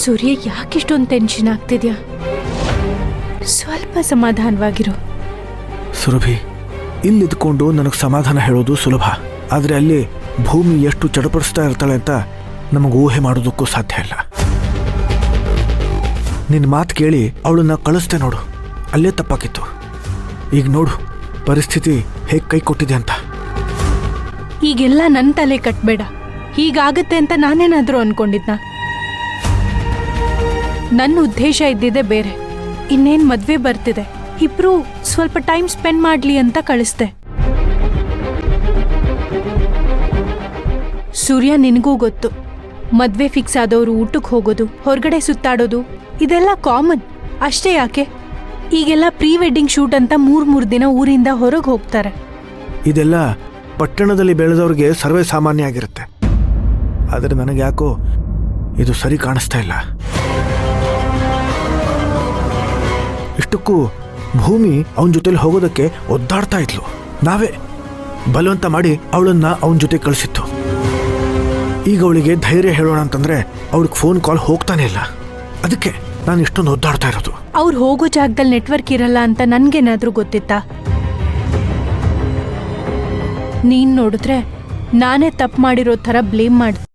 ಸೂರ್ಯ ಯಾಕಿಷ್ಟೊಂದು tension ಆಗ್ತಿದ್ಯಾ? ಸ್ವಲ್ಪ ಸಮಾಧಾನವಾಗಿರು. ಸುರಭಿ, ಇಲ್ಲಿದ್ಕೊಂಡು ನನಗೆ ಸಮಾಧಾನ ಹೇಳೋದು ಸುಲಭ, ಆದರೆ ಅಲ್ಲಿ ಭೂಮಿ ಎಷ್ಟು ಚಡಪಡಿಸ್ತಾ ಇರ್ತಾಳೆ ಅಂತ ನಮಗೆ ಊಹೆ ಮಾಡೋದಕ್ಕೂ ಸಾಧ್ಯ ಇಲ್ಲ. ನಿನ್ನ ಮಾತು ಕೇಳಿ ಅವಳನ್ನ ಕಳಿಸ್ತೆ ನೋಡು, ಅಲ್ಲೇ ತಪ್ಪಾಕಿತ್ತು. ಈಗ ನೋಡು ಪರಿಸ್ಥಿತಿ ಹೇಗೆ ಕೈ ಕೊಟ್ಟಿದೆ ಅಂತ. ಈಗೆಲ್ಲ ನನ್ನ ತಲೆ ಕಟ್ಬೇಡ. ಹೀಗಾಗತ್ತೆ ಅಂತ ನಾನೇನಾದ್ರೂ ಅನ್ಕೊಂಡಿದ್ನ? ನನ್ನ ಉದ್ದೇಶ ಇದ್ದಿದೆ ಬೇರೆ. ಇನ್ನೇನ್ ಮದ್ವೆ ಬರ್ತಿದೆ, ಇಬ್ರು ಸ್ವಲ್ಪ ಟೈಮ್ ಸ್ಪೆಂಡ್ ಮಾಡ್ಲಿ ಅಂತ ಕಳಿಸ್ದೆ. ಸೂರ್ಯ, ನಿನಗೂ ಗೊತ್ತು, ಮದ್ವೆ ಫಿಕ್ಸ್ ಆದವರು ಊಟಕ್ಕೆ ಹೋಗೋದು, ಹೊರಗಡೆ ಸುತ್ತಾಡೋದು ಇದೆಲ್ಲ ಕಾಮನ್. ಅಷ್ಟೇ ಯಾಕೆ ಈಗೆಲ್ಲ ಪ್ರೀ ವೆಡ್ಡಿಂಗ್ ಶೂಟ್ ಅಂತ ಮೂರ್ ದಿನ ಊರಿಂದ ಹೊರಗೆ ಹೋಗ್ತಾರೆ. ಇದೆಲ್ಲ ಪಟ್ಟಣದಲ್ಲಿ ಬೆಳೆದವ್ರಿಗೆ ಸರ್ವೇ ಸಾಮಾನ್ಯ ಆಗಿರುತ್ತೆ. ಆದರೆ ನನಗೆ ಯಾಕೋ ಇದು ಸರಿ ಕಾಣಿಸ್ತಾ ಇಲ್ಲ. ಇಷ್ಟಕ್ಕೂ ಭೂಮಿ ಅವನ ಜೊತೆಲಿ ಹೋಗೋದಕ್ಕೆ ಒದ್ದಾಡ್ತಾ ಇದ್ಲು. ನಾವೇ ಬಲವಂತ ಮಾಡಿ ಅವಳನ್ನ ಅವನ ಜೊತೆ ಕಳಿಸಿತ್ತು. ಈಗ ಅವಳಿಗೆ ಧೈರ್ಯ ಹೇಳೋಣ ಅಂತಂದ್ರೆ ಅವಳಿಗೆ ಫೋನ್ ಕಾಲ್ ಹೋಗ್ತಾನೆ ಇಲ್ಲ. ಅದಕ್ಕೆ ನಾನು ಇಷ್ಟೊಂದು ಒದ್ದಾಡ್ತಾ ಇರೋದು. ಅವ್ರು ಹೋಗೋ ಜಾಗದಲ್ಲಿ ನೆಟ್ವರ್ಕ್ ಇರಲ್ಲ ಅಂತ ನನ್ಗೇನಾದ್ರೂ ಗೊತ್ತಿತ್ತಾ? ನೀನ್ ನೋಡಿದ್ರೆ ನಾನೇ ತಪ್ಪು ಮಾಡಿರೋ ಥರ ಬ್ಲೇಮ್ ಮಾಡ್ತೀಯ.